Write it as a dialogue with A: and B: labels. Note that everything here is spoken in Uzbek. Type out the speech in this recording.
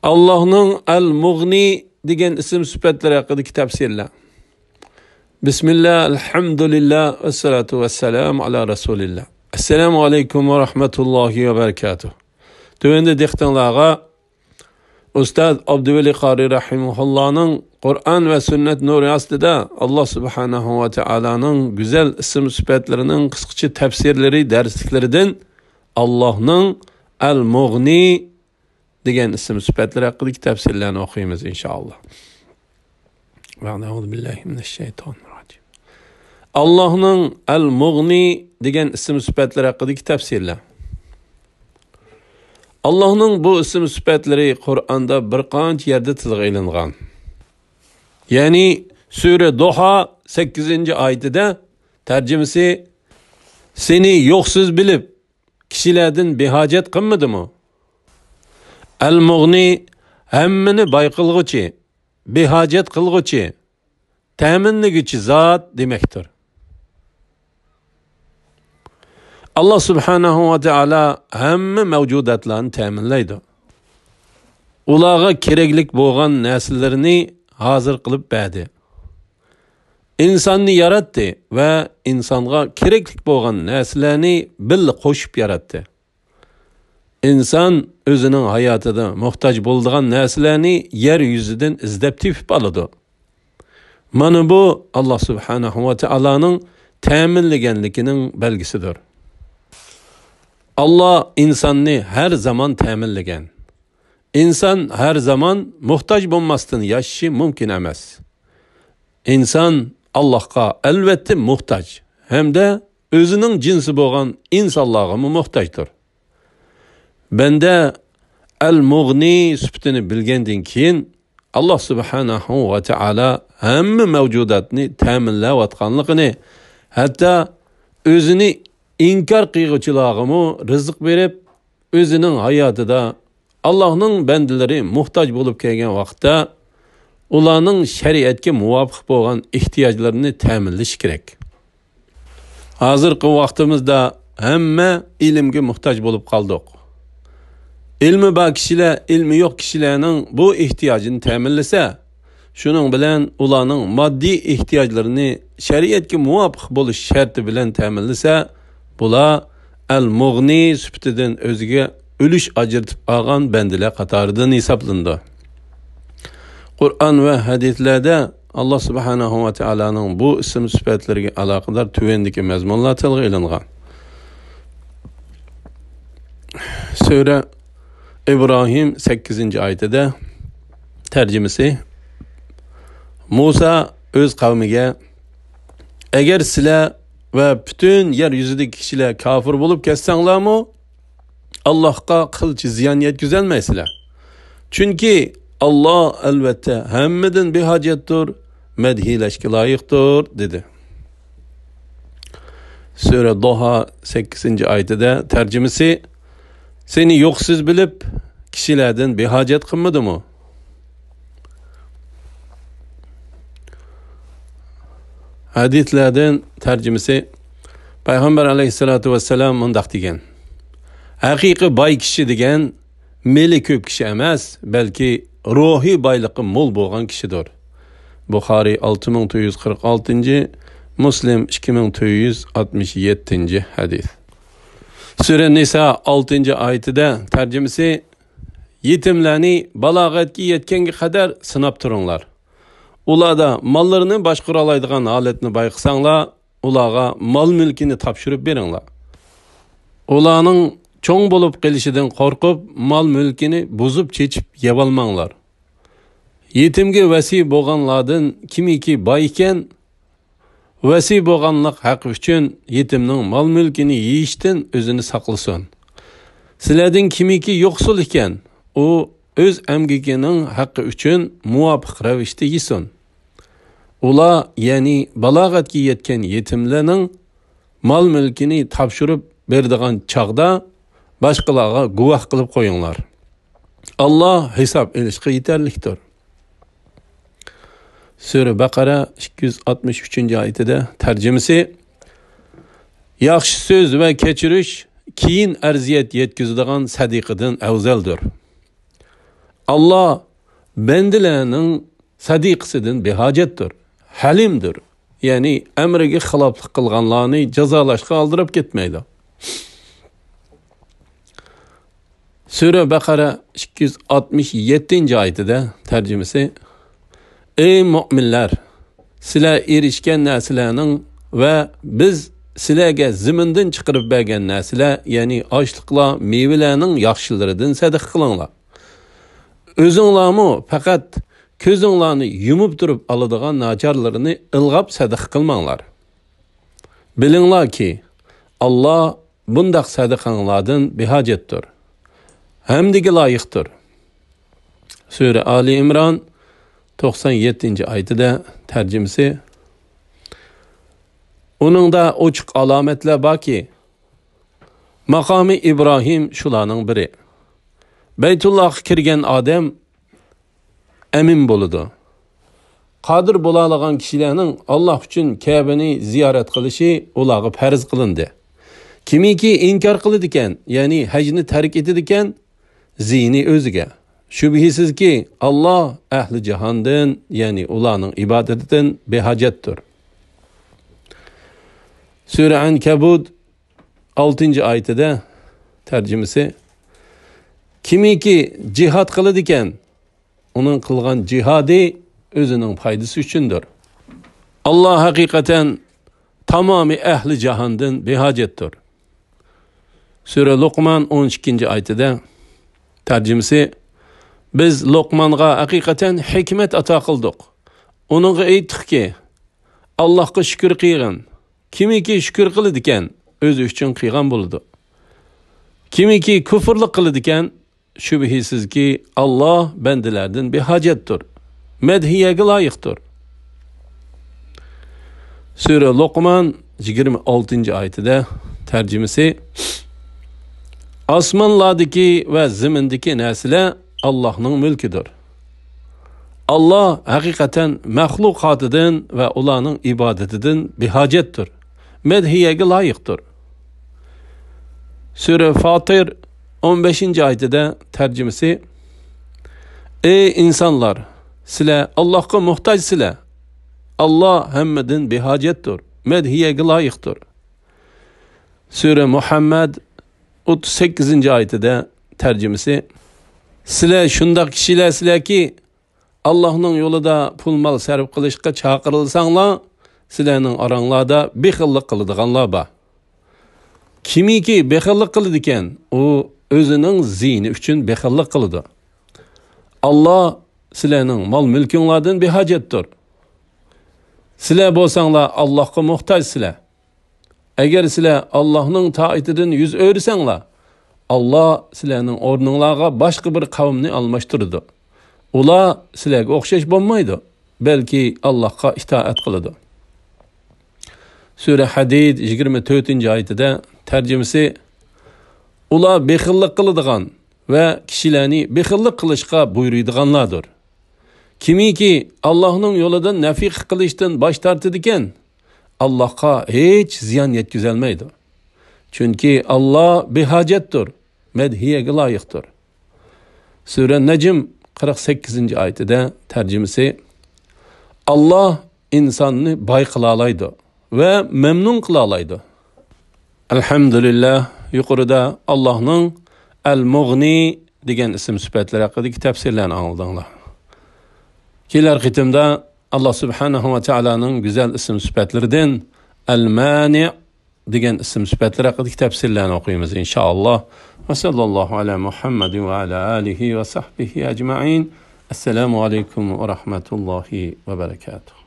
A: Allah'ın El-Mughni degan ism sifatlari haqidagi tafsirlar. Bismillah, elhamdülillah, ve salatu ve selamu ala Resulillah. Esselamu aleyküm ve rahmetullahi ve berekatuhu. Tövende dehtanlığa Ustaz Abdüveli Qari Rahimullah'ın Kur'an ve sünnet nuru aslida Allah subhanahu ve teala'nın güzel isim sıfatlarının kısaca tefsirleri, dersliklerinden Allah'ın El-Mughni degan isim sifatlar haqidagi tafsirlarni o'qiymiz inshaalloh. A'udhu billahi mineşşeytanirracim. Allah'ın El-Mughni degan isim sifatlar haqidagi tafsirlar. Allah'ın bu isim sifatları Kur'an'da bir qancha yerde tilga ilingan. Yani Sure Duha 8. ayetide tercümesi seni yoksuz bilip kişilerden behacet qilmadimi? El-Mughni hemmini bay qilg'uchi, behacet qilg'uchi, ta'minlaguvchi zot demektir. Allah subhanahu ve teala hamma mavjudatlarni ta'minlaydi. Ularga keraklik bo'lgan narsalarni hozir qilib berdi. İnsonni yaratdi va insonga keraklik bo'lgan narsalarni birga qo'shib yaratdi. İnsan özünün hayatida muhtaç bo'lgan narsalarni yer yuzidan izlab tepib oladi. Mana bu Allah subhanahu ve teala'nın ta'minlaganligining belgisidir. Allah insanni her zaman ta'minlagan. İnsan her zaman muhtaç bo'lmasdan yashashi mumkin emas. İnsan Allah'a elbette muhtaç. Hem de özünün cinsi bo'lgan insonlarga muhtaçdır. Bende El-Mughni sıfatını bilgenden keyin Allah subhanahu ve teala hamma mevcudatni ta'minlayotganligini, hatta özünü inkar qilg'uchilarga rizq berib, özünün hayatida Allah'ın bendileri muhtaç bulup kelgan vaqtda ularning shariatga muvofiq bo'lgan ehtiyojlarini ta'minlash kerak. Hozirgi vaqtimizda hamma ilmga muhtaç bulup qoldik. İlmi bor kishilar, ilmi yo'q kishilarning bu ehtiyojini ta'minlasa, shuning bilan ularning moddiy ehtiyojlarini shariatga muvofiq bo'lish sharti bilan ta'minlasa, bular El-Mughni sifatidan o'ziga ulush ajratib olgan bandalar qatoridan hisoblandi. Qur'on va hadislarda Allah subhanahu va taolaning bu ism sifatlariga aloqador tuvandagi mazmunlar tilga ilingan. Sura İbrahim 8. ayetide tercümesi Musa öz kavmiga eğer sizlar ve bütün yeryüzündeki kişiler kafir bulup kessanglarmı Allah'a qilchi ziyon yetkazolmaysizlar. Çünkü Allah elbette hammadan behojatdir, madhilashga loyiqdir dedi. Sura Duha 8. ayetide tercümesi seni yoksuz bilip kişilerden behacet qilmadi mı? Hadislerden tercümesi Peygamber aleyhissalatu vesselam mundaq degan. Haqiqiy boy kishi degan meli ko'p kishi emas, balki ruhiy boyligi mo'l bo'lgan kishidir. Buxoriy 6946, Muslim 2467 hadis. Sura Nisa 6. ayetida tercümesi yetimlarni balog'atga yetganga qadar sinab turinglar. Ularda mallarını boshqara oladigan holatni bayqasanglar, ularga mal mulkini topshirib beringlar. Ularning cho'ng bo'lib qolishidan qo'rqib, mal mulkini buzib chechib yeb olmanglar. Yetimga vasi bo'lganlardan kimiki boy ekan, vasi bo'lganlik haqi uchun yetimning mal mulkini yeyishdan o'zini saqlasin. Sizlardan kimiki yo'qsul ekan, u o'z amgikining haqqi uchun muvofiq ravishda yesin. Ular, ya'ni balog'atga yetgan yetimlarning mal mulkini topshirib beradigan chaqda boshqalarga guvoh qilib qo'yinglar. Allah hisob elishga yetarlikdir. Sura Baqara 263. ayetida tercümesi yaxshi so'z va kechirish keyin arziyat yetkazadigan sadiqadan afzaldir. Allah bendilerinin sadiqisidan behacettir, halimdir. Yani emrige xilaflık kılganlarını cezalaşka aldırıp gitmeydi. Sure Bakara 267. ayetide tercümesi: Ey müminler, sizler erişken narsalarning ve biz sizlarga zimindan chiqarib bergan narsalar, ya'ni ochliqlar, mevalarning yaxshilaridan sadaqa qilinglar. O'zinglarmi faqat ko'zinglarni yumib turib oladigan nacharlarini ilg'ab sadaqa qilmanglar. Bilinglarki, Allah bundaq sadaqanglardan behojatdir, hamdiga loyiqdir. Sure Ali İmran 97. ayetide tercümesi: Onunda ochiq alametler bor ki, maqami İbrahim shularning biri. Beytullah'a kirgen adam emin boludu. Qadir bo'ladigan kishilarning Allah uchun Ka'bani ziyorat qilishi ularga farz qilindi. Kimiki inkor qiladi ekan, ya'ni hajni tark etadi ekan, ziyni o'ziga. Shubhisizki Allah ahli jahondan, ya'ni ularning ibodatidan behojatdir. Sure Ankabut 6. ayetida tercümesi: Kimiki jihad qiladi ekan, onun qilgan jihadi o'zining foydasi uchundir. Allah haqiqatan tamomi ahli jahondan behojatdir. Sure Luqman 12. ayetida tercümesi: Biz Luqmanga haqiqatan hikmet ato qildik. Onunga aytdikki, Allohga shukr qilgin. Kimiki shukr qiladi ekan, o'zi uchun qilgan bo'ladi. Kimiki kufrlik qiladi ekan, shubhisizki Allah bendilerden behojatdir, medhiyaga loyiqdir. Sure Luqman 26. ayetida tercümesi: Osmonlardagi va zimindagi narsalar Allah'ның mülkidir. Allah haqiqatan mahluqatidan ve ularning ibadetidan behojatdir, medhiyaga loyiqdir. Sure Fatir 15. ayetida tercümesi: Ey insanlar, sizlar Allah'a muhtojsizlar. Allah hammadan behojatdir, medhiyaga loyiqdir. Sure Muhammed 38. ayetida tercümesi: Sizlar shundoq kishilarsizlar ki, Allah'ның yolida pul mal sarf qilishga chaqirilsanglar, sizlarning oranglarda bexillik qiladiganlar bor. Kimiki bexillik qiladi ekan, u o'zining ziyni uchun bexillik qiladi. Allah sizlarning mol mulkinglardan behojatdir. Sizlar bo'lsanglar Allohga muhtojsizlar. Agar sizlar Allohning toatidan yuz o'rsanglar, Allah sizlarning o'rninglarga boshqa bir qavmni almashtirdi. Ular sizlarga o'xshash bo'lmaydi, balki Allohga itoat qiladi. Sure Hadid 24. ayetida tercümesi: Ular bexillik qiladigan ve kishilarni bexillik qilishga buyuradiganlardir. Kimiki Allohning yo'lidan nafiq qilishdan bosh tortadi ekan, Allohga hech ziyon yetkazolmaydi. Chunki Allah behojatdir, medhiyaga loyiqdir. Sure Najm 48. ayetida tercümesi: Allah insonni boy qila oladi ve memnun qila oladi. Elhamdülillah, yuqorida Allah'ның El-Mughni degan ism sifatlari haqidagi tafsirlarni angladinglar. Kelar qitimda Allah subhanahu va taolaning go'zal ism sifatlaridan El-Mani degan ism sifatlari haqidagi tafsirlarni o'qiymiz inshaalloh. Va sallallohu ala Muhammad va ala alihi va sahbihi ajma'in. Assalomu alaykum va rahmatullohi va barakatuh.